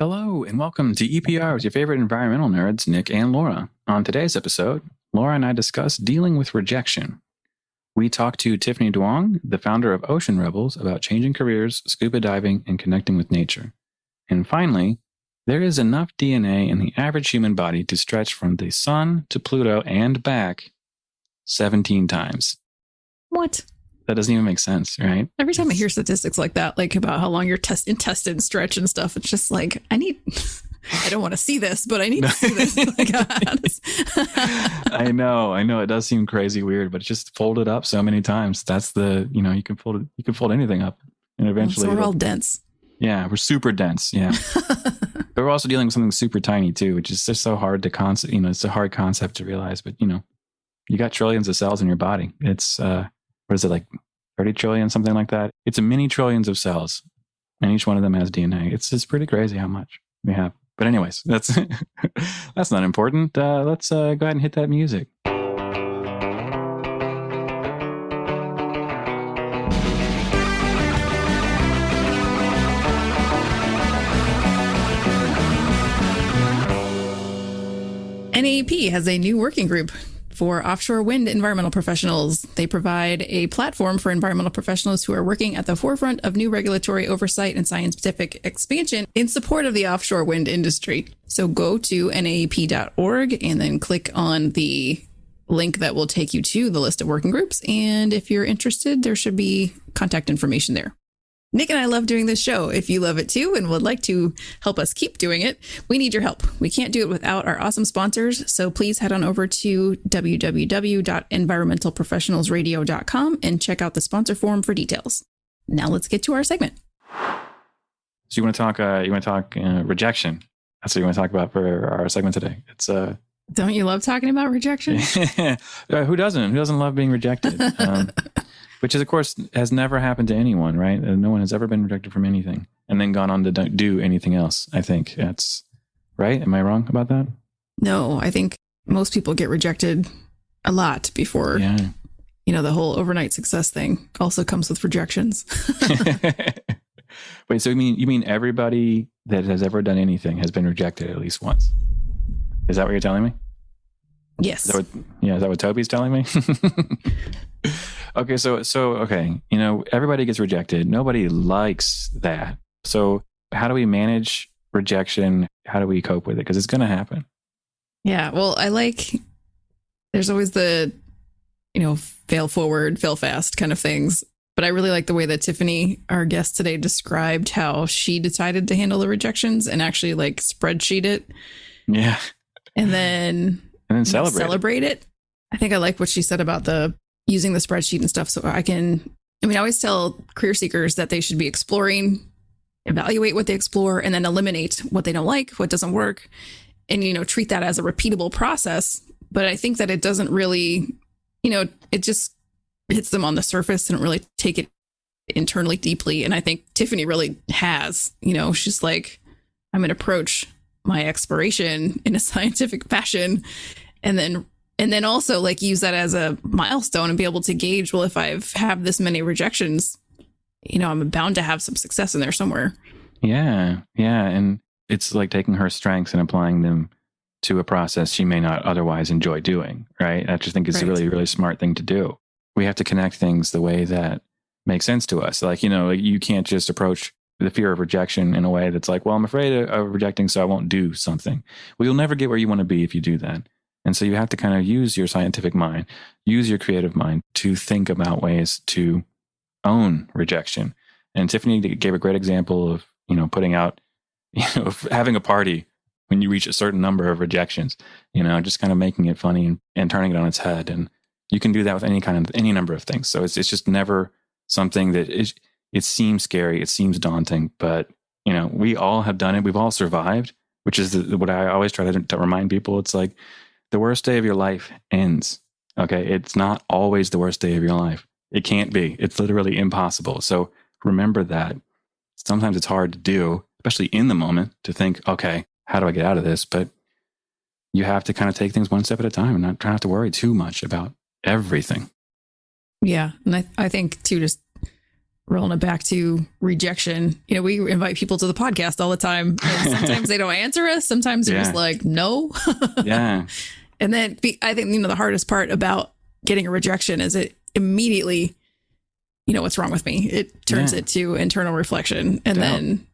Hello, and welcome to EPR with your favorite environmental nerds, Nic and Laura. On today's episode, Laura and I discuss dealing with rejection. We talk to Tiffany Duong, the founder of Ocean Rebels, about changing careers, scuba diving, and connecting with nature. And finally, there is enough DNA in the average human body to stretch from the sun to Pluto and back 17 times. What? That doesn't even make sense, right? Every time I hear statistics like that, like about how long your intestines stretch and stuff, it's just like, I don't want to see this, but I need to see this. I know. It does seem crazy weird, but it's just folded up so many times. That's you can fold anything up and eventually. So we're all dense. Yeah, we're super dense. Yeah. But we're also dealing with something super tiny too, which is just so hard to concept. It's a hard concept to realize, but you got trillions of cells in your body. It's, what is it, like 30 trillion, something like that? It's a mini trillions of cells, and each one of them has DNA. It's just pretty crazy how much we have. But anyways, that's not important. Let's go ahead and hit that music. NAEP has a new working group for offshore wind environmental professionals. They provide a platform for environmental professionals who are working at the forefront of new regulatory oversight and scientific expansion in support of the offshore wind industry. So go to naep.org and then click on the link that will take you to the list of working groups. And if you're interested, there should be contact information there. Nic and I love doing this show. If you love it too and would like to help us keep doing it, we need your help. We can't do it without our awesome sponsors. So please head on over to www.environmentalprofessionalsradio.com and check out the sponsor form for details. Now let's get to our segment. So you want to talk rejection. That's what you want to talk about for our segment today. It's Don't you love talking about rejection? Who doesn't? Who doesn't love being rejected? Which is, of course, has never happened to anyone, right? No one has ever been rejected from anything and then gone on to do anything else. I think that's right. Am I wrong about that? No, I think most people get rejected a lot before, the whole overnight success thing also comes with rejections. Wait, so you mean everybody that has ever done anything has been rejected at least once? Is that what you're telling me? Yes. Is that what Toby's telling me? Okay, so everybody gets rejected. Nobody likes that. So how do we manage rejection? How do we cope with it? Because it's going to happen. Yeah, well, there's always the, fail forward, fail fast kind of things. But I really like the way that Tiffany, our guest today, described how she decided to handle the rejections and actually spreadsheet it. Yeah. And then celebrate it. I think I like what she said about using the spreadsheet and stuff. So I always tell career seekers that they should be exploring, evaluate what they explore, and then eliminate what they don't like, what doesn't work, and, treat that as a repeatable process. But I think that it doesn't really, it just hits them on the surface and really take it internally deeply. And I think Tiffany really has, she's like, I'm going to approach my exploration in a scientific fashion and then also use that as a milestone and be able to gauge, well, if I have this many rejections, I'm bound to have some success in there somewhere. Yeah. Yeah. And it's like taking her strengths and applying them to a process she may not otherwise enjoy doing. Right. I just think it's a really, really smart thing to do. We have to connect things the way that makes sense to us. You can't just approach the fear of rejection in a way that's like, well, I'm afraid of rejecting, so I won't do something. Well, you'll never get where you want to be if you do that. And so you have to kind of use your scientific mind, use your creative mind to think about ways to own rejection. And Tiffany gave a great example of, putting out, having a party when you reach a certain number of rejections, just kind of making it funny and turning it on its head. And you can do that with any number of things. So it's just never something that it seems scary. It seems daunting, but we all have done it. We've all survived, which is what I always try to remind people. It's like, the worst day of your life ends. Okay. It's not always the worst day of your life. It can't be. It's literally impossible. So remember that. Sometimes it's hard to do, especially in the moment, to think, okay, how do I get out of this? But you have to kind of take things one step at a time and not try not to worry too much about everything. Yeah. And I think too, just rolling it back to rejection. You know, we invite people to the podcast all the time. And sometimes they don't answer us. Sometimes they're just like, no. Yeah. And then I think, the hardest part about getting a rejection is it immediately, what's wrong with me? It turns it to internal reflection. And then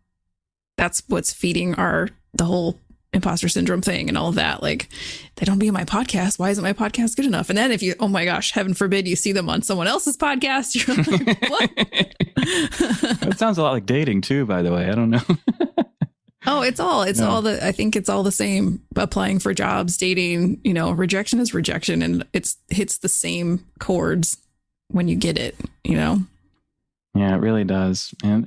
that's what's feeding the whole imposter syndrome thing and all of that. Like, they don't be in my podcast. Why isn't my podcast good enough? And then if you, oh my gosh, heaven forbid you see them on someone else's podcast, you're like, what? That sounds a lot like dating too, by the way. I don't know. Oh, I think it's all the same. Applying for jobs, dating, rejection is rejection, and it hits the same chords when you get it, Yeah, it really does. And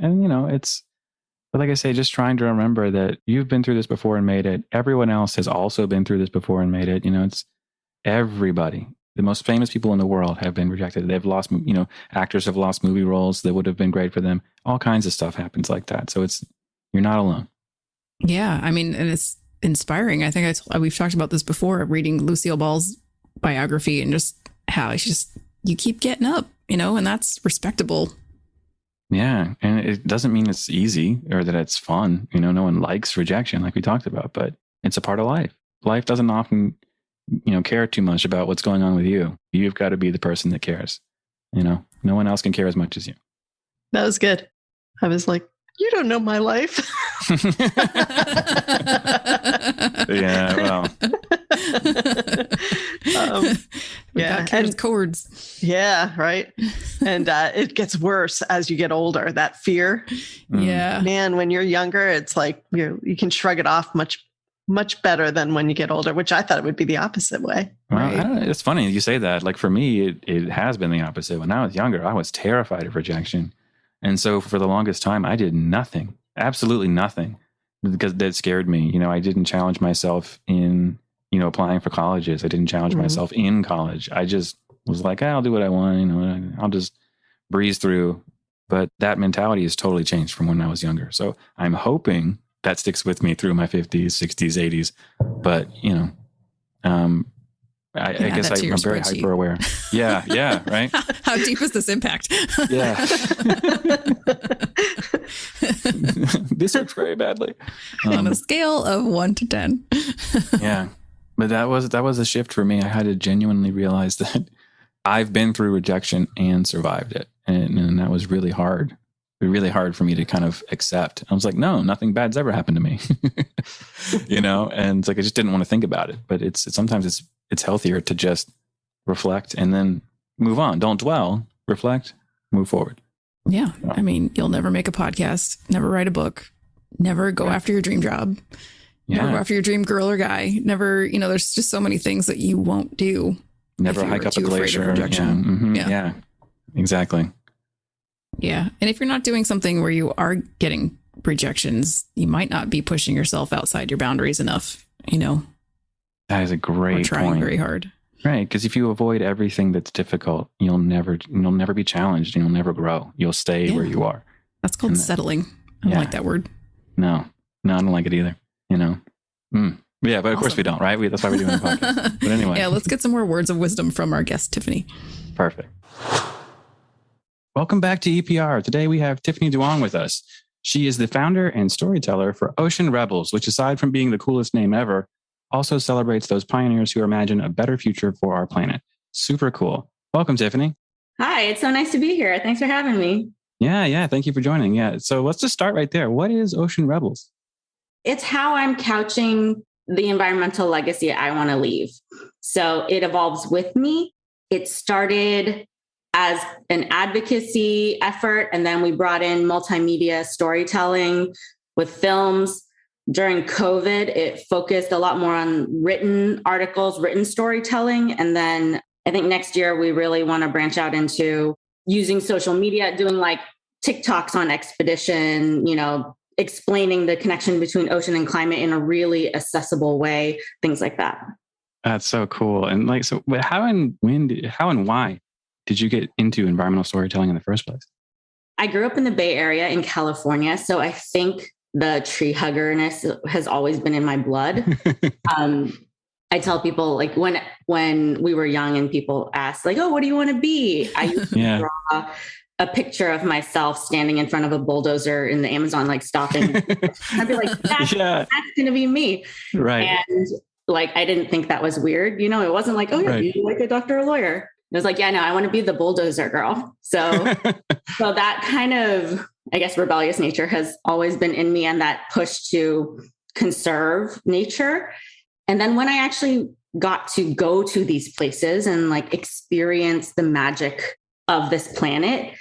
but like I say, just trying to remember that you've been through this before and made it. Everyone else has also been through this before and made it. It's everybody. The most famous people in the world have been rejected. They've lost, actors have lost movie roles that would have been great for them. All kinds of stuff happens like that. So you're not alone. Yeah. I mean, and it's inspiring. I think we've talked about this before, reading Lucille Ball's biography and just how you keep getting up, and that's respectable. Yeah. And it doesn't mean it's easy or that it's fun. No one likes rejection like we talked about, but it's a part of life. Life doesn't often, care too much about what's going on with you. You've got to be the person that cares. No one else can care as much as you. That was good. I was like, you don't know my life. Yeah, well. Yeah, and chords. Yeah, right. And it gets worse as you get older. That fear. Yeah, man. When you're younger, it's like you can shrug it off much better than when you get older. Which I thought it would be the opposite way. Well, right? It's funny you say that. Like for me, it has been the opposite. When I was younger, I was terrified of rejection, and so for the longest time, I did nothing. Absolutely nothing, because that scared me. I didn't challenge myself in, applying for colleges. I didn't challenge myself in college. I just was like, I'll do what I want. I'll just breeze through. But that mentality has totally changed from when I was younger. So I'm hoping that sticks with me through my 50s, 60s, 80s. But, I guess I'm very hyper aware. Yeah, right. How deep is this impact? Yeah. This works very badly. On a scale of 1 to 10. Yeah. But that was a shift for me. I had to genuinely realize that I've been through rejection and survived it. And that was really hard. Really hard for me to kind of accept. I was like, no, nothing bad's ever happened to me. And it's like I just didn't want to think about it. But sometimes it's healthier to just reflect and then move on. Don't dwell, reflect, move forward. Yeah. I mean, you'll never make a podcast, never write a book, never go after your dream job, never go after your dream girl or guy, never, there's just so many things that you won't do. Never hike up a glacier. Yeah, exactly. Yeah. And if you're not doing something where you are getting rejections, you might not be pushing yourself outside your boundaries enough, That is a great point. Trying very hard. Right. Because if you avoid everything that's difficult, you'll never be challenged and you'll never grow. You'll stay where you are. That's called settling. I don't like that word. No, I don't like it either. Yeah, but of course we don't, right? That's why we're doing a podcast. But anyway. Yeah, let's get some more words of wisdom from our guest, Tiffany. Perfect. Welcome back to EPR. Today we have Tiffany Duong with us. She is the founder and storyteller for Ocean Rebels, which aside from being the coolest name ever, also celebrates those pioneers who imagine a better future for our planet. Super cool. Welcome, Tiffany. Hi, it's so nice to be here. Thanks for having me. Yeah. Thank you for joining. Yeah. So let's just start right there. What is Ocean Rebels? It's how I'm couching the environmental legacy I want to leave. So it evolves with me. It started as an advocacy effort, and then we brought in multimedia storytelling with films. During COVID, it focused a lot more on written articles, written storytelling. And then I think next year we really want to branch out into using social media, doing like TikToks on expedition, explaining the connection between ocean and climate in a really accessible way, things like that. That's so cool. And how and why did you get into environmental storytelling in the first place? I grew up in the Bay Area in California. So I think the tree huggerness has always been in my blood. I tell people like when we were young and people ask like, oh, what do you want to be? I used to draw a picture of myself standing in front of a bulldozer in the Amazon, like stopping. I'd be like, that's going to be me. Right. And like, I didn't think that was weird. You know, it wasn't like, oh yeah, you like a doctor or lawyer. It was like, yeah, no, I want to be the bulldozer girl. So, so that kind of, I guess, rebellious nature has always been in me, and that push to conserve nature. And then when I actually got to go to these places and like experience the magic of this planet,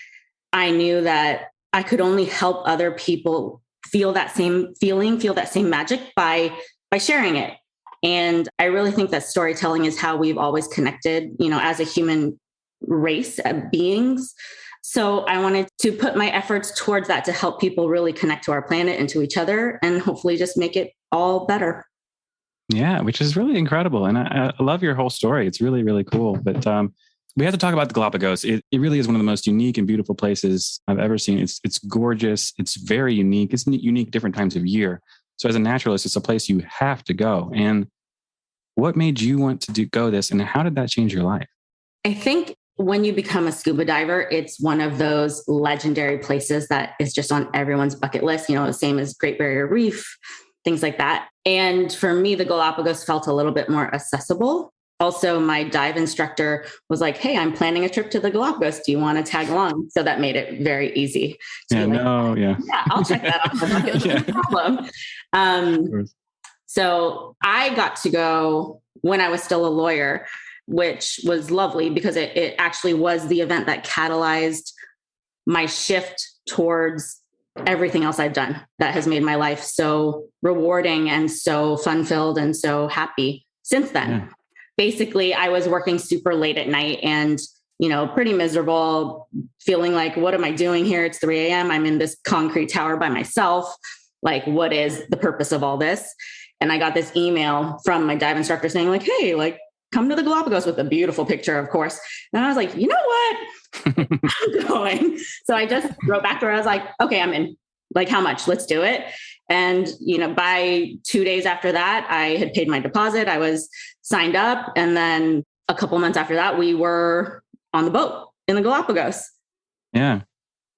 I knew that I could only help other people feel that same feeling, feel that same magic by sharing it. And I really think that storytelling is how we've always connected, you know, as a human race of beings. So I wanted to put my efforts towards that to help people really connect to our planet and to each other, and hopefully just make it all better. Yeah, which is really incredible. And I love your whole story. It's really, really cool. But we have to talk about the Galapagos. It really is one of the most unique and beautiful places I've ever seen. It's gorgeous. It's very unique. It's unique different times of year. So as a naturalist, it's a place you have to go. And what made you want to go this, and how did that change your life? I think when you become a scuba diver, it's one of those legendary places that is just on everyone's bucket list, you know, the same as Great Barrier Reef, things like that. And for me, the Galapagos felt a little bit more accessible. Also, my dive instructor was like, hey, I'm planning a trip to the Galapagos. Do you want to tag along? So that made it very easy. Yeah, I'll check that off the bucket list. No problem. So I got to go when I was still a lawyer, which was lovely because it actually was the event that catalyzed my shift towards everything else I've done that has made my life so rewarding and so fun-filled and so happy since then. Yeah. Basically, I was working super late at night and, you know, pretty miserable, feeling like, what am I doing here? It's 3 a.m. I'm in this concrete tower by myself. Like, what is the purpose of all this? And I got this email from my dive instructor saying like, hey, like, come to the Galapagos, with a beautiful picture, of course. And I was like, you know what? I'm going. So I just wrote back to her. I was like, okay, I'm in. Like, how much? Let's do it. And, you know, by 2 days after that, I had paid my deposit. I was signed up. And then a couple months after that, we were on the boat in the Galapagos. Yeah,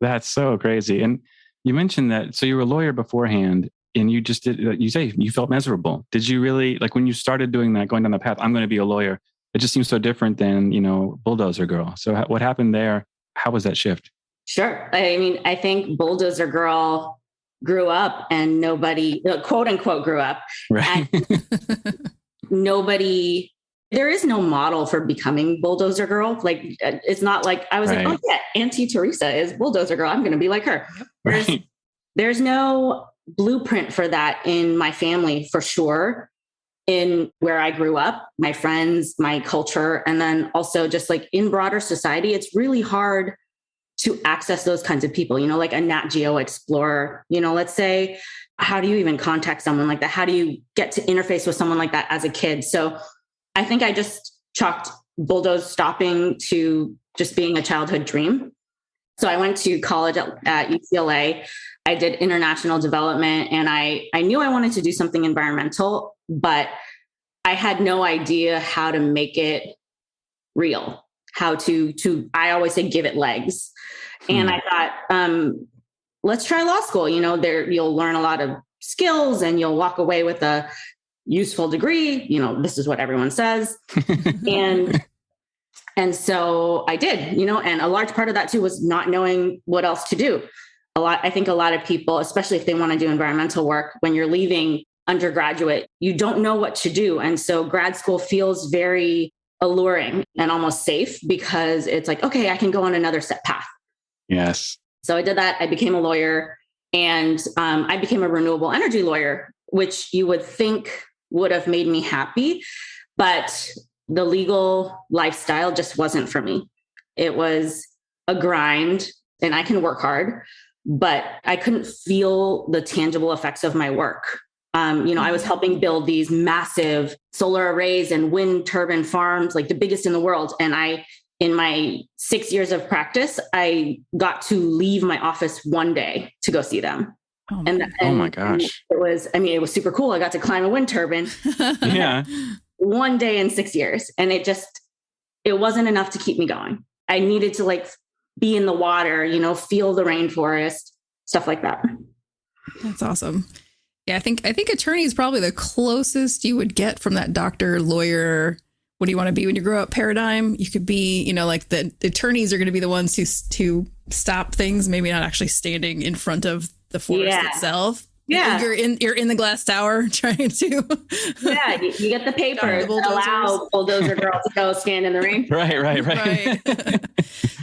that's so crazy. And you mentioned that, so you were a lawyer beforehand, and you just did, you say you felt miserable. Did you really, like when you started doing that, going down the path, I'm going to be a lawyer, it just seems so different than, you know, Bulldozer Girl. So what happened there? How was that shift? Sure. I mean, I think Bulldozer Girl grew up and nobody, quote unquote, grew up. Right. And nobody, there is no model for becoming Bulldozer Girl. Like, it's not like I was like, oh yeah, Auntie Teresa is Bulldozer Girl. I'm going to be like her. There's no blueprint for that in my family, for sure. In where I grew up, my friends, my culture, and then also just like in broader society, it's really hard to access those kinds of people, you know, like a Nat Geo explorer, you know, let's say, how do you even contact someone like that? How do you get to interface with someone like that as a kid? So I think I just chalked bulldoze stopping to just being a childhood dream. So I went to college at UCLA. I did international development, and I knew I wanted to do something environmental, but I had no idea how to make it real, how to I always say, give it legs. And I thought, let's try law school. You know, there you'll learn a lot of skills and you'll walk away with a useful degree. You know, this is what everyone says. And so I did, you know, and a large part of that too was not knowing what else to do. I think a lot of people, especially if they want to do environmental work, when you're leaving undergraduate, you don't know what to do. And so grad school feels very alluring and almost safe because it's like, okay, I can go on another set path. Yes. So I did that. I became a lawyer, and I became a renewable energy lawyer, which you would think would have made me happy, but the legal lifestyle just wasn't for me. It was a grind, and I can work hard, but I couldn't feel the tangible effects of my work. You know, I was helping build these massive solar arrays and wind turbine farms, like the biggest in the world. And in my 6 years of practice, I got to leave my office one day to go see them. Oh my gosh. It was super cool. I got to climb a wind turbine. Yeah. One day in 6 years. And it wasn't enough to keep me going. I needed to be in the water, feel the rainforest, stuff like that. That's awesome. Yeah, I think attorney is probably the closest you would get from that doctor, lawyer. What do you want to be when you grow up paradigm? You could be, like the attorneys are going to be the ones who stop things, maybe not actually standing in front of the forest itself. Yeah, you're in the glass tower trying to. Yeah, you get the papers that allow bulldozer girl to go stand in the rain. Right.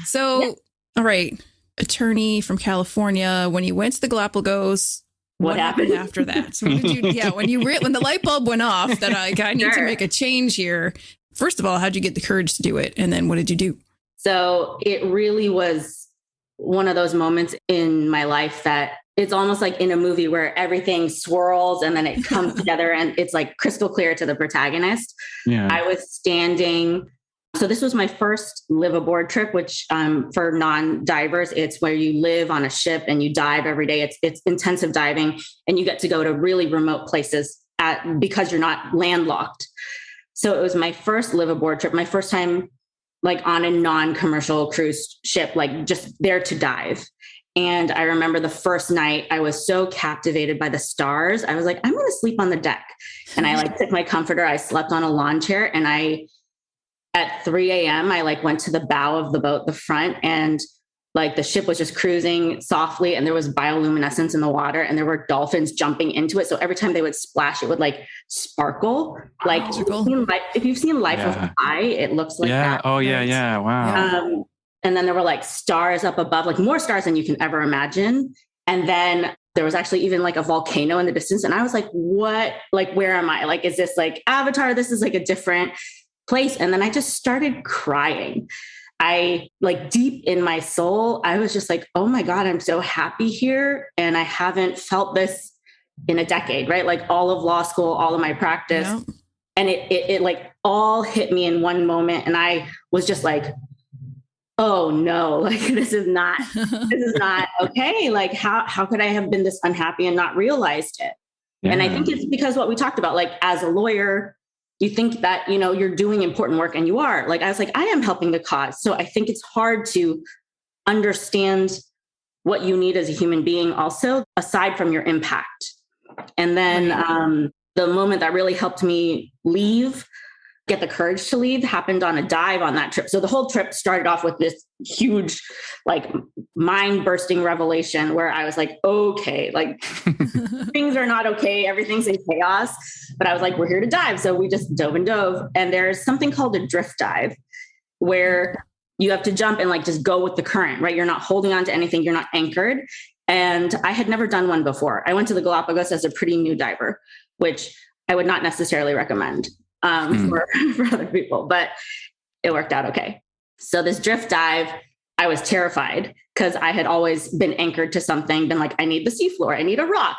So, all right, attorney from California. When you went to the Galapagos, what happened after that? So when the light bulb went off that I need to make a change here. First of all, how'd you get the courage to do it, and then what did you do? So it really was one of those moments in my life that it's almost like in a movie where everything swirls and then it comes together and it's like crystal clear to the protagonist. Yeah. I was standing. So this was my first live aboard trip, which for non-divers, it's where you live on a ship and you dive every day. It's intensive diving and you get to go to really remote places because you're not landlocked. So it was my first live aboard trip, my first time like on a non-commercial cruise ship, like just there to dive. And I remember the first night I was so captivated by the stars. I was like, I'm going to sleep on the deck. And I took my comforter. I slept on a lawn chair and at 3 a.m., I went to the bow of the boat, the front, and the ship was just cruising softly and there was bioluminescence in the water and there were dolphins jumping into it. So every time they would splash, it would sparkle. If you've seen Life of Pi, it looks like that. Oh, yeah. Wow. And then there were stars up above, more stars than you can ever imagine. And then there was actually even a volcano in the distance. And I was like, what, where am I? Is this Avatar? This is a different place. And then I just started crying. I deep in my soul, I was just oh my God, I'm so happy here. And I haven't felt this in a decade, right? All of law school, all of my practice. Yeah. And it all hit me in one moment. And I was just oh no, this is not okay. How could I have been this unhappy and not realized it? Yeah. And I think it's because what we talked about, as a lawyer, you think that, you're doing important work and you are. I was I am helping the cause. So I think it's hard to understand what you need as a human being also, aside from your impact. And then the moment that really helped me get the courage to leave happened on a dive on that trip. So the whole trip started off with this huge, mind-bursting revelation where I was okay, things are not okay. Everything's in chaos. But I was we're here to dive. So we just dove. And there's something called a drift dive where you have to jump and just go with the current, right? You're not holding on to anything. You're not anchored. And I had never done one before. I went to the Galapagos as a pretty new diver, which I would not necessarily recommend for other people, but it worked out okay. So this drift dive, I was terrified because I had always been anchored to something, been I need the seafloor, I need a rock.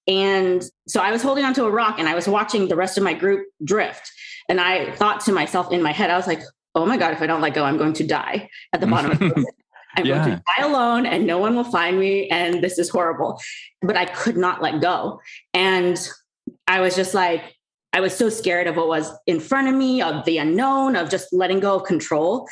And so I was holding onto a rock and I was watching the rest of my group drift. And I thought to myself in my head, I was oh my God, if I don't let go, I'm going to die at the bottom of the ocean. I'm going to die alone and no one will find me. And this is horrible. But I could not let go. And I was just I was so scared of what was in front of me, of the unknown, of just letting go of control.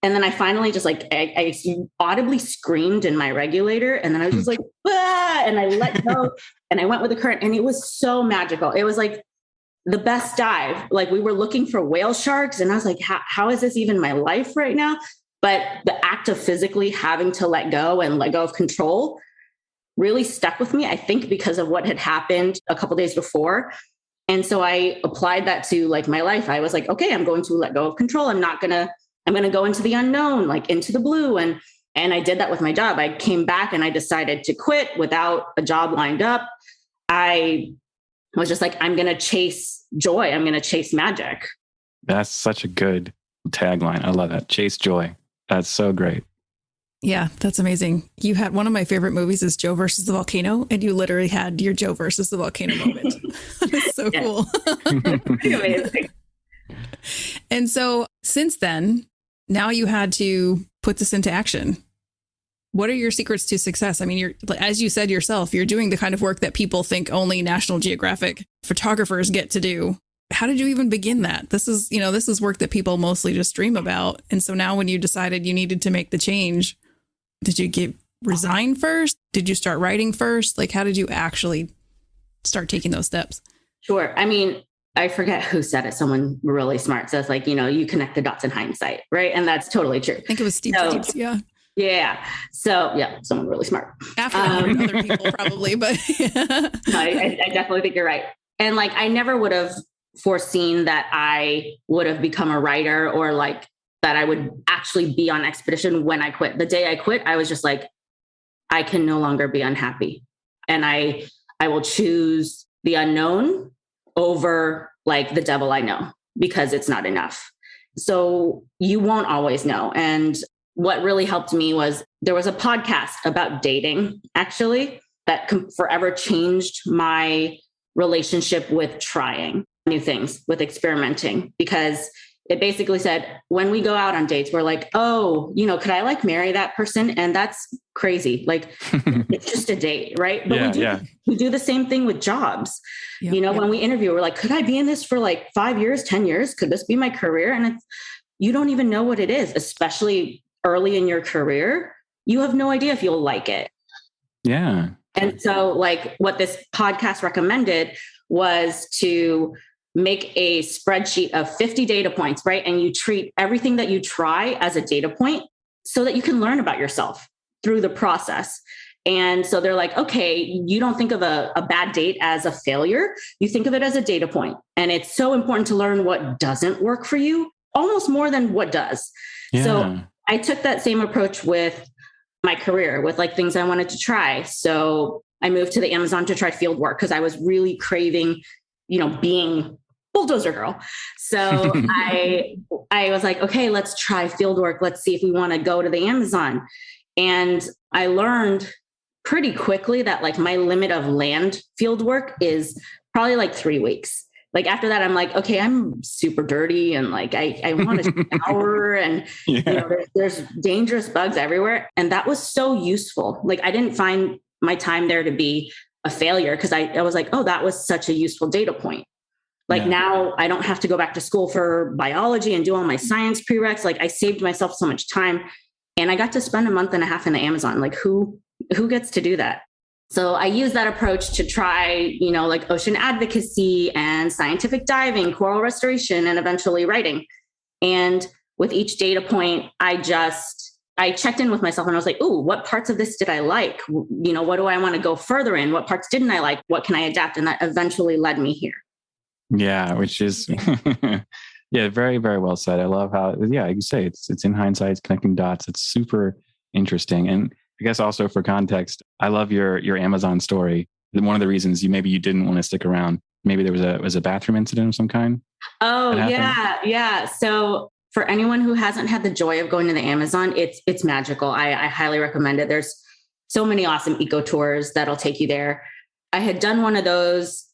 And then I finally just I audibly screamed in my regulator. And then I was just ah! And I let go and I went with the current. And it was so magical. It was the best dive. We were looking for whale sharks. And I was how is this even my life right now? But the act of physically having to let go and let go of control really stuck with me, I think, because of what had happened a couple of days before. And so I applied that to my life. I was okay, I'm going to let go of control. I'm going to go into the unknown, into the blue. And I did that with my job. I came back and I decided to quit without a job lined up. I was just I'm going to chase joy. I'm going to chase magic. That's such a good tagline. I love that. Chase joy. That's so great. Yeah, that's amazing. You had one of my favorite movies is Joe versus the Volcano, and you literally had your Joe versus the Volcano moment. That's so cool. Pretty amazing. And so since then, now you had to put this into action. What are your secrets to success? I mean, you're, as you said yourself, you're doing the kind of work that people think only National Geographic photographers get to do. how did you even begin that? This is work that people mostly just dream about. And so now when you decided you needed to make the change, did you resign first? Did you start writing first? Like, how did you actually start taking those steps? Sure. I mean, I forget who said it. Someone really smart says, like, you connect the dots in hindsight, right? And that's totally true. I think it was Steve Jobs. Yeah. Yeah. So someone really smart. After other people probably, but I definitely think you're right. And like, I never would have foreseen that I would have become a writer or like that I would actually be on expedition when I quit. The day I quit, I was just like, I can no longer be unhappy. And I will choose the unknown over like the devil I know, because it's not enough. So you won't always know. And what really helped me was there was a podcast about dating, actually, that forever changed my relationship with trying new things, with experimenting, because it basically said, when we go out on dates, we're like, oh, could I like marry that person? And that's crazy. Like, it's just a date, right? But we do the same thing with jobs. Yep, when we interview, we're like, could I be in this for like 5 years, 10 years? Could this be my career? And you don't even know what it is, especially early in your career. You have no idea if you'll like it. Yeah. And so like what this podcast recommended was to make a spreadsheet of 50 data points, right? And you treat everything that you try as a data point so that you can learn about yourself through the process. And so they're like, okay, you don't think of a bad date as a failure. You think of it as a data point. And it's so important to learn what doesn't work for you, almost more than what does. Yeah. So I took that same approach with my career, with like things I wanted to try. So I moved to the Amazon to try field work because I was really craving, being bulldozer girl. So I was like, okay, let's try field work. Let's see if we want to go to the Amazon. And I learned pretty quickly that like my limit of land field work is probably like 3 weeks. Like after that, I'm like, okay, I'm super dirty. And like, I want to shower and there's dangerous bugs everywhere. And that was so useful. Like I didn't find my time there to be a failure because I was like, oh, that was such a useful data point. Like now I don't have to go back to school for biology and do all my science prereqs. Like I saved myself so much time and I got to spend a month and a half in the Amazon. Like who gets to do that? So I use that approach to try, like ocean advocacy and scientific diving, coral restoration, and eventually writing. And with each data point, I checked in with myself and I was like, ooh, what parts of this did I like? What do I want to go further in? What parts didn't I like? What can I adapt? And that eventually led me here. Yeah, which is, very, very well said. I love how, you say it's in hindsight, it's connecting dots. It's super interesting. And I guess also for context, I love your Amazon story. One of the reasons you didn't want to stick around, maybe there was a bathroom incident of some kind. Oh, yeah. So for anyone who hasn't had the joy of going to the Amazon, it's magical. I highly recommend it. There's so many awesome eco tours that'll take you there. I had done one of those,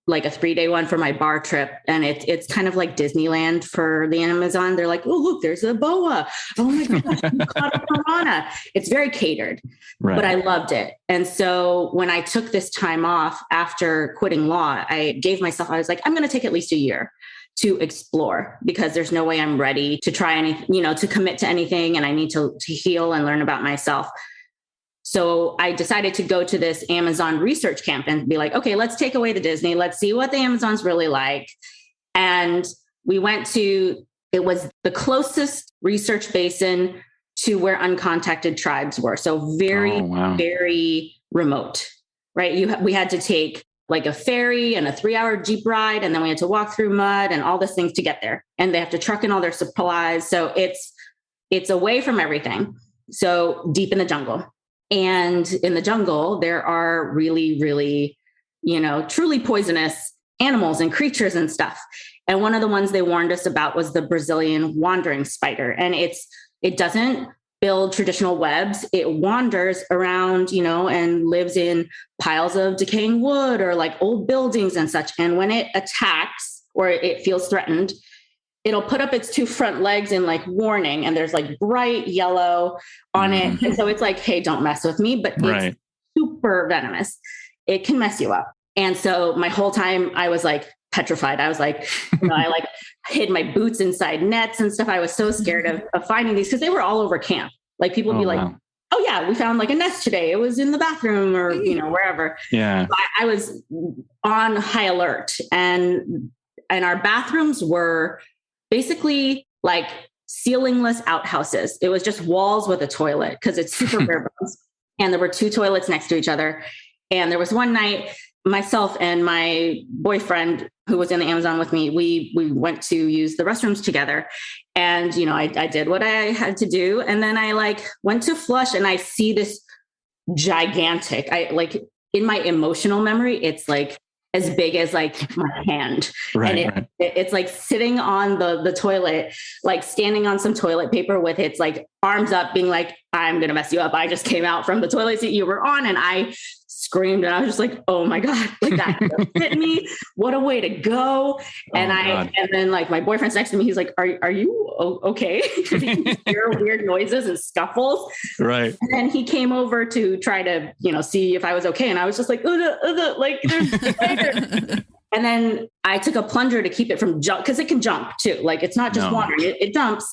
like a 3-day one for my bar trip. And it's kind of like Disneyland for the Amazon. They're like, oh, look, there's a boa. Oh my gosh, you caught a piranha. It's very catered, but I loved it. And so when I took this time off after quitting law, I was like, I'm going to take at least a year to explore because there's no way I'm ready to try anything, to commit to anything. And I need to heal and learn about myself. So I decided to go to this Amazon research camp and be like, okay, let's take away the Disney. Let's see what the Amazon's really like. And we went to, it was the closest research basin to where uncontacted tribes were. So very, very remote, right? We had to take like a ferry and a 3-hour Jeep ride. And then we had to walk through mud and all these things to get there. And they have to truck in all their supplies. So it's away from everything. So deep in the jungle. And in the jungle, there are really, really, truly poisonous animals and creatures and stuff. And one of the ones they warned us about was the Brazilian wandering spider. And it doesn't build traditional webs. It wanders around, and lives in piles of decaying wood or like old buildings and such. And when it attacks or it feels threatened, it'll put up its 2 front legs in like warning, and there's like bright yellow on it. And so it's like, hey, don't mess with me, but it's super venomous. It can mess you up. And so my whole time I was like, petrified. I was like, I like hid my boots inside nets and stuff. I was so scared of finding these because they were all over camp. Like people would be like, oh yeah, we found like a nest today. It was in the bathroom or, wherever. Yeah. So I was on high alert, and our bathrooms were basically like ceilingless outhouses. It was just walls with a toilet because it's super bare bones. And there were 2 toilets next to each other. And there was one night, myself and my boyfriend who was in the Amazon with me, we went to use the restrooms together. And, I did what I had to do. And then I like went to flush, and I see this gigantic, in my emotional memory, it's like as big as like my hand. Right, and it's like sitting on the toilet, like standing on some toilet paper with its like arms up being like, I'm going to mess you up. I just came out from the toilet seat you were on. And I screamed, and I was just like, oh my God, like that hit me. What a way to go. And and then like my boyfriend's next to me. He's like, are you okay? Because he can hear weird noises and scuffles. Right. And then he came over to try to, see if I was okay. And I was just like, like there's And then I took a plunger to keep it from jump, because it can jump too. Like it's not just water, it jumps.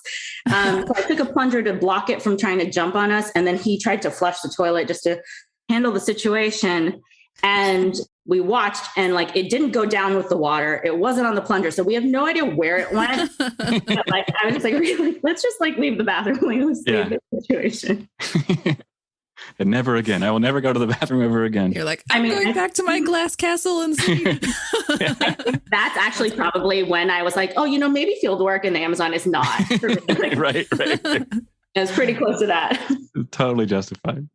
So I took a plunger to block it from trying to jump on us. And then he tried to flush the toilet just to handle the situation. And we watched, and like it didn't go down with the water. It wasn't on the plunger. So we have no idea where it went. But like I was just like, really, let's just like leave the bathroom. Let's leave the situation. And never again. I will never go to the bathroom ever again. You're like, I'm going back to my glass castle and sleep. Yeah. I think that's actually probably when I was like, oh, maybe field work in the Amazon is not. Right. It's pretty close to that. Totally justified.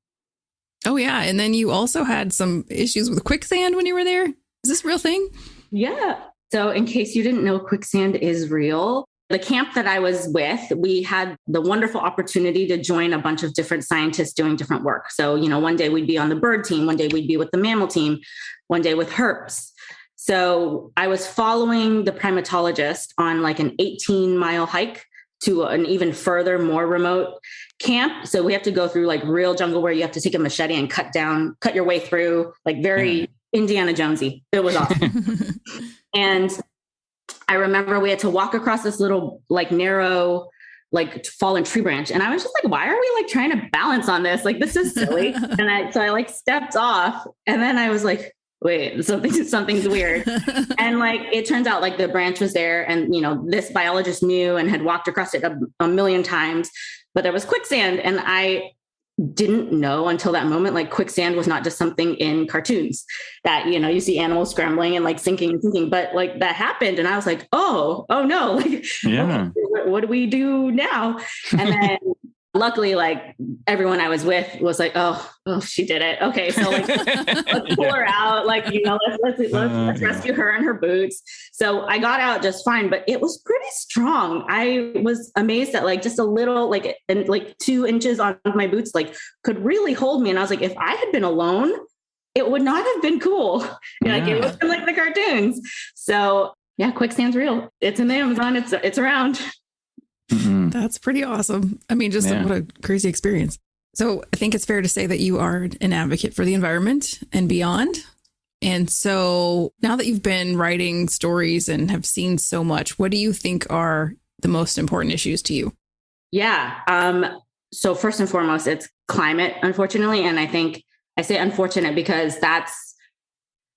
Oh, yeah. And then you also had some issues with quicksand when you were there. Is this a real thing? Yeah. So in case you didn't know, quicksand is real. The camp that I was with, we had the wonderful opportunity to join a bunch of different scientists doing different work. So, one day we'd be on the bird team, one day we'd be with the mammal team, one day with herps. So I was following the primatologist on like an 18-mile hike to an even further, more remote camp. So we have to go through like real jungle where you have to take a machete and cut your way through, like very Indiana Jonesy. It was awesome. And I remember we had to walk across this little like narrow, like fallen tree branch. And I was just like, why are we like trying to balance on this? Like, this is silly. And so I like stepped off, and then I was like, wait, something's weird. And like, it turns out like the branch was there, and, this biologist knew and had walked across it a million times, but there was quicksand. And I didn't know until that moment, like quicksand was not just something in cartoons that, you see animals scrambling and like sinking, but like that happened. And I was like, oh no, like, what do we do now? And then luckily, like everyone I was with was like, oh, she did it. Okay. So like, let's pull her out. Like, let's rescue her and her boots. So I got out just fine, but it was pretty strong. I was amazed that like just a little, like, and like 2 inches on my boots, like could really hold me. And I was like, if I had been alone, it would not have been cool. Like it was like the cartoons. So yeah, quicksand's real. It's in the Amazon. It's around. Mm-hmm. That's pretty awesome. I mean, just what a crazy experience. So I think it's fair to say that you are an advocate for the environment and beyond. And so now that you've been writing stories and have seen so much, what do you think are the most important issues to you? Yeah. So first and foremost, it's climate, unfortunately. And I think I say unfortunate because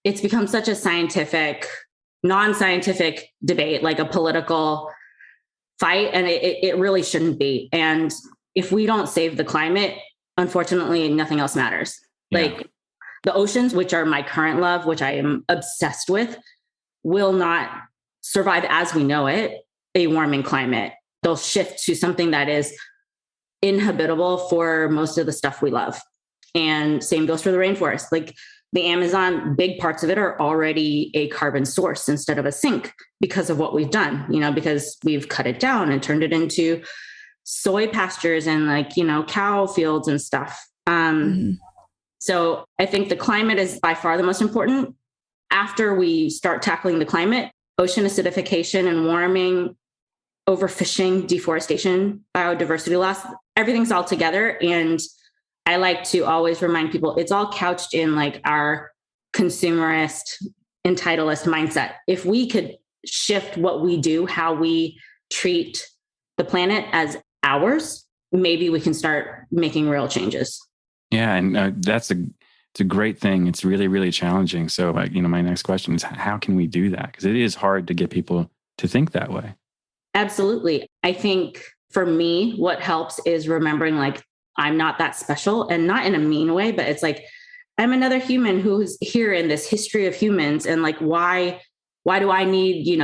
it's become such a scientific, non-scientific debate, like a political fight, and it really shouldn't be. And if we don't save the climate, unfortunately, nothing else matters. Yeah. Like the oceans, which are my current love, which I am obsessed with, will not survive as we know it, a warming climate. They'll shift to something that is inhabitable for most of the stuff we love. And same goes for the rainforest. Like the Amazon, big parts of it are already a carbon source instead of a sink because of what we've done, because we've cut it down and turned it into soy pastures and like, cow fields and stuff. So I think the climate is by far the most important. After we start tackling the climate, ocean acidification and warming, overfishing, deforestation, biodiversity loss, everything's all together. And I like to always remind people it's all couched in like our consumerist entitlist mindset. If we could shift what we do, how we treat the planet as ours, maybe we can start making real changes. Yeah. And it's a great thing. It's really, really challenging. So my next question is, how can we do that? Because it is hard to get people to think that way. Absolutely. I think for me, what helps is remembering like, I'm not that special, and not in a mean way, but it's like, I'm another human who's here in this history of humans. And like, why do I need,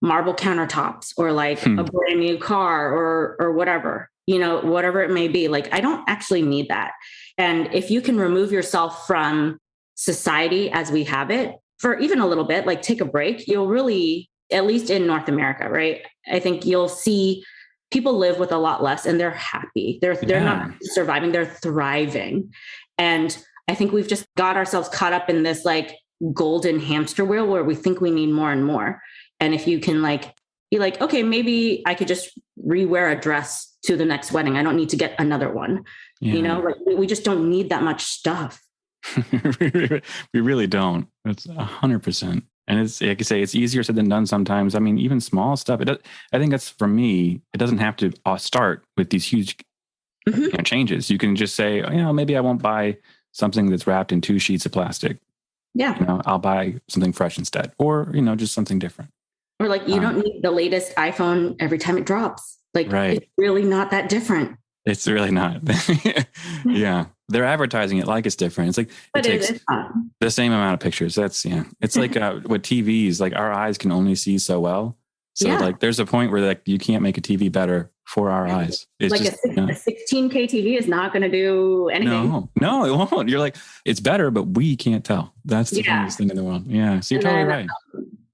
marble countertops or like a brand new car or whatever, whatever it may be. Like, I don't actually need that. And if you can remove yourself from society as we have it for even a little bit, like take a break, you'll really, at least in North America, right? I think you'll see people live with a lot less and they're happy. They're not surviving, they're thriving. And I think we've just got ourselves caught up in this like golden hamster wheel where we think we need more and more. And if you can like be like, okay, maybe I could just rewear a dress to the next wedding. I don't need to get another one. Like we just don't need that much stuff. We really don't. That's 100%. And it's like you say, it's easier said than done sometimes. I mean, even small stuff. I think that's, for me, it doesn't have to start with these huge changes. You can just say, maybe I won't buy something that's wrapped in 2 sheets of plastic. Yeah. I'll buy something fresh instead, or, just something different. Or like, you don't need the latest iPhone every time it drops. Like, It's really not that different. It's really not. Yeah. They're advertising it like it's different. It's like, it takes the same amount of pictures. That's, it's like with TVs, like our eyes can only see so well. So like there's a point where like you can't make a TV better for our eyes. It's like just, a 16K TV is not going to do anything. No, it won't. You're like, it's better, but we can't tell. That's the funniest thing in the world. Yeah. So you're totally right.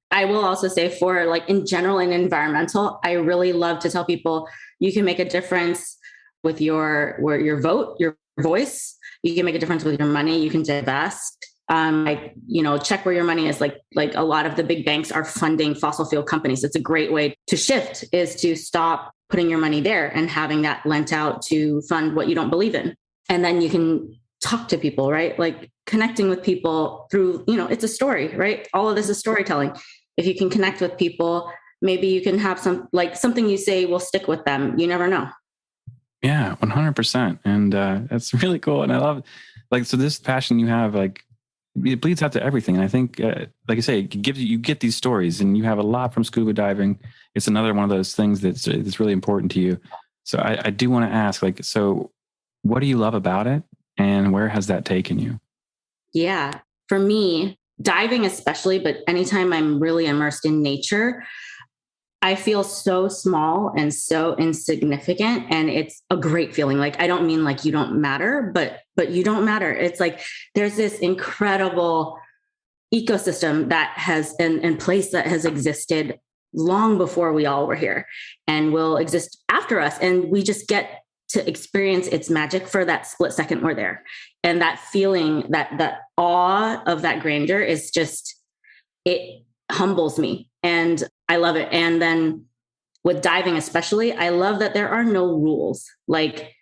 I will also say for like in general and environmental, I really love to tell people you can make a difference with your vote, your voice. You can make a difference with your money. You can divest. Check where your money is. Like a lot of the big banks are funding fossil fuel companies. It's a great way to shift, is to stop putting your money there and having that lent out to fund what you don't believe in. And then you can talk to people, right? Like connecting with people through, it's a story, right? All of this is storytelling. If you can connect with people, maybe you can have something you say will stick with them. You never know. Yeah, 100%. And that's really cool. And I love, so this passion you have, like, it bleeds out to everything. And I think, like I say, you get these stories, and you have a lot from scuba diving. It's another one of those things that's really important to you. So I do want to ask, so what do you love about it, and where has that taken you? Yeah, for me, diving especially, but anytime I'm really immersed in nature, I feel so small and so insignificant, and it's a great feeling. Like, I don't mean like you don't matter, but you don't matter. It's like there's this incredible ecosystem that has in place that has existed long before we all were here and will exist after us. And we just get to experience its magic for that split second we're there. And that feeling, that awe of that grandeur is just, it humbles me. And I love it. And then with diving, especially, I love that there are no rules. Like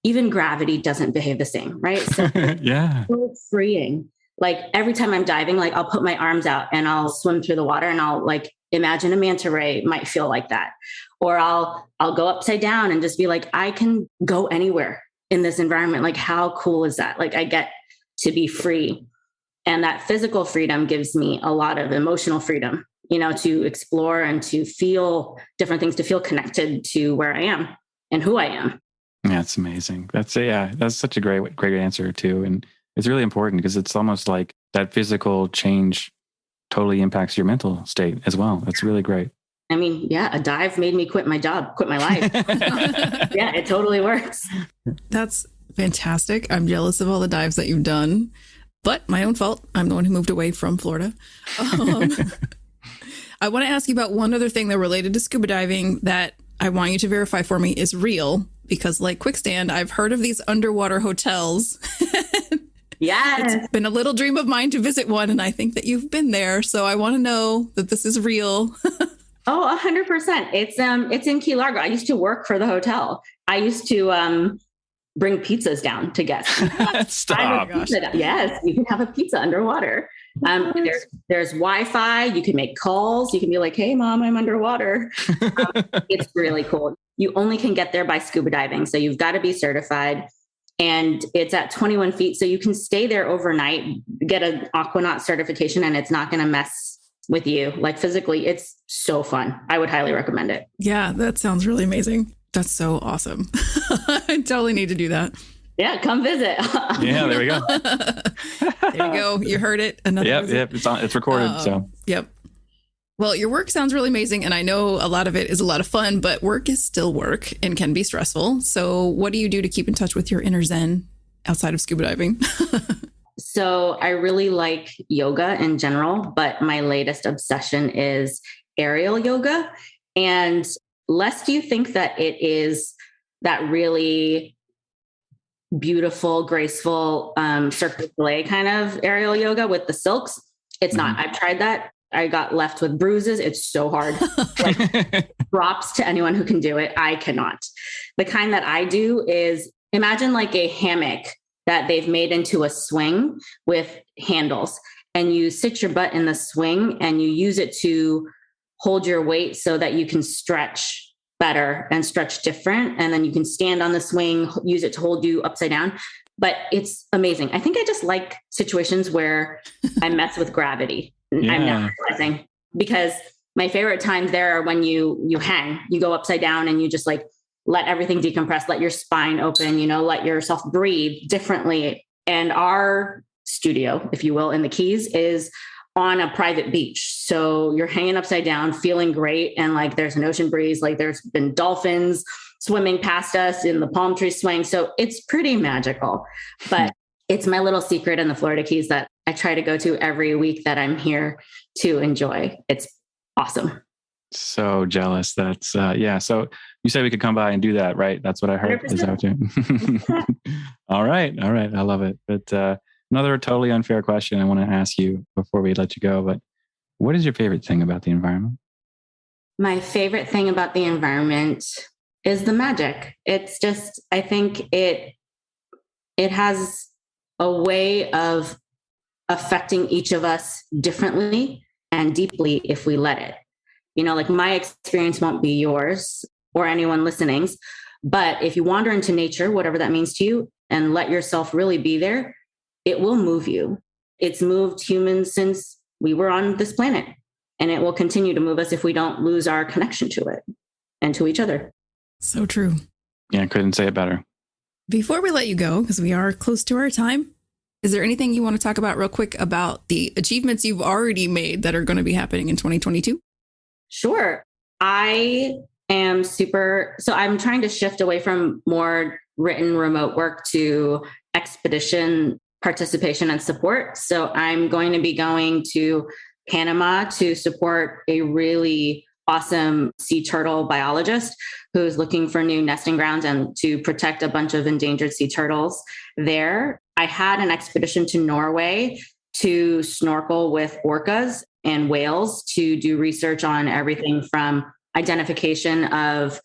even gravity doesn't behave the same, right? So yeah, so freeing. Like every time I'm diving, like I'll put my arms out and I'll swim through the water, and I'll like imagine a manta ray might feel like that. Or I'll go upside down and just be like, I can go anywhere in this environment. Like, how cool is that? Like, I get to be free. And that physical freedom gives me a lot of emotional freedom, to explore and to feel different things, to feel connected to where I am and who I am. Yeah, it's amazing. That's such a great answer too. And it's really important because it's almost like that physical change totally impacts your mental state as well. That's really great. I mean, yeah, a dive made me quit my job, quit my life. Yeah, it totally works. That's fantastic. I'm jealous of all the dives that you've done, but my own fault. I'm the one who moved away from Florida. I want to ask you about one other thing that related to scuba diving that I want you to verify for me is real, because like Quickstand, I've heard of these underwater hotels. Yes. It's been a little dream of mine to visit one, and I think that you've been there. So I want to know that this is real. Oh, 100%. It's in Key Largo. I used to work for the hotel. I used to bring pizzas down to guests. Stop. Yes, you can have a pizza underwater. There's Wi-Fi. You can make calls. You can be like, hey, mom, I'm underwater. It's really cool. You only can get there by scuba diving. So you've got to be certified. And it's at 21 feet. So you can stay there overnight, get an aquanaut certification, and it's not going to mess with you. Like physically, it's so fun. I would highly recommend it. Yeah, that sounds really amazing. That's so awesome. I totally need to do that. Yeah, come visit. Yeah, there we go. There you go. You heard it. Yep. It's recorded. So yep. Well, your work sounds really amazing. And I know a lot of it is a lot of fun, but work is still work and can be stressful. So what do you do to keep in touch with your inner Zen outside of scuba diving? So I really like yoga in general, but my latest obsession is aerial yoga. And lest you think that it is that really beautiful, graceful, Cirque du Soleil kind of aerial yoga with the silks. It's not. I've tried that. I got left with bruises. It's so hard. Like, props to anyone who can do it. I cannot. The kind that I do is imagine like a hammock that they've made into a swing with handles, and you sit your butt in the swing and you use it to hold your weight so that you can stretch better and stretch different. And then you can stand on the swing, use it to hold you upside down. But it's amazing. I think I just like situations where I mess with gravity. Yeah. I'm not realizing, because my favorite times there are when you hang, you go upside down and you just like let everything decompress, let your spine open, let yourself breathe differently. And our studio, if you will, in the Keys is on a private beach. So you're hanging upside down, feeling great. And like, there's an ocean breeze, like there's been dolphins swimming past us in the palm tree swing. So it's pretty magical, but it's my little secret in the Florida Keys that I try to go to every week that I'm here to enjoy. It's awesome. So jealous. That's yeah. So you said we could come by and do that, right? That's what I heard. 100%. Is that what you? All right. I love it. But another totally unfair question I want to ask you before we let you go. But what is your favorite thing about the environment? My favorite thing about the environment is the magic. It's just, I think it has a way of affecting each of us differently and deeply if we let it. Like my experience won't be yours or anyone listening's, but if you wander into nature, whatever that means to you, and let yourself really be there, it will move you. It's moved humans since we were on this planet, and it will continue to move us if we don't lose our connection to it and to each other. So true. Yeah, I couldn't say it better. Before we let you go, because we are close to our time, is there anything you want to talk about real quick about the achievements you've already made that are going to be happening in 2022? Sure. I'm trying to shift away from more written remote work to expedition participation and support. So I'm going to be going to Panama to support a really awesome sea turtle biologist who's looking for new nesting grounds and to protect a bunch of endangered sea turtles there. I had an expedition to Norway to snorkel with orcas and whales to do research on everything from identification of,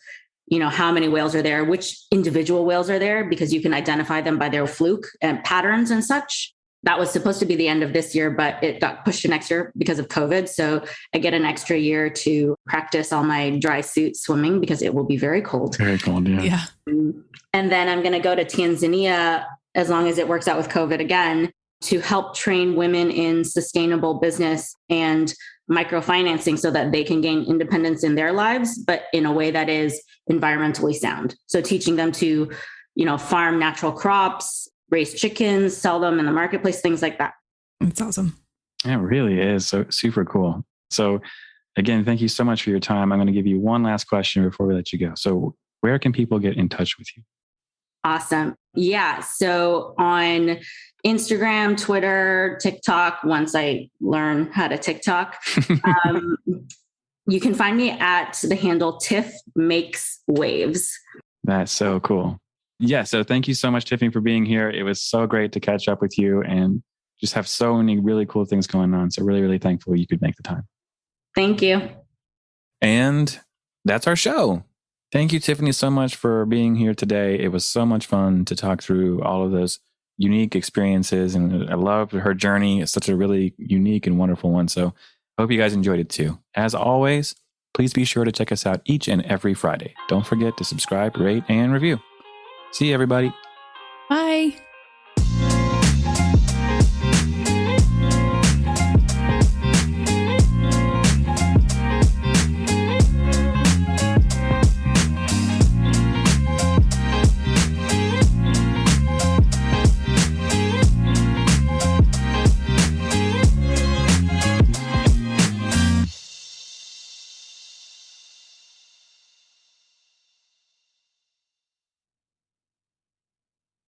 how many whales are there, which individual whales are there, because you can identify them by their fluke and patterns and such. That was supposed to be the end of this year, but it got pushed to next year because of COVID. So I get an extra year to practice all my dry suit swimming because it will be very cold. Very cold, yeah. And then I'm going to go to Tanzania, as long as it works out with COVID again, to help train women in sustainable business and microfinancing so that they can gain independence in their lives, but in a way that is environmentally sound. So teaching them to, farm natural crops, raise chickens, sell them in the marketplace, things like that. That's awesome. It really is so super cool. So again, thank you so much for your time. I'm going to give you one last question before we let you go. So where can people get in touch with you? Awesome. Yeah. So on Instagram, Twitter, TikTok, once I learn how to TikTok, you can find me at the handle Tiff Makes Waves. That's so cool. Yeah. So thank you so much, Tiffany, for being here. It was so great to catch up with you and just have so many really cool things going on. So really, really thankful you could make the time. Thank you. And that's our show. Thank you, Tiffany, so much for being here today. It was so much fun to talk through all of those unique experiences. And I love her journey. It's such a really unique and wonderful one. So I hope you guys enjoyed it too. As always, please be sure to check us out each and every Friday. Don't forget to subscribe, rate, and review. See you, everybody. Bye.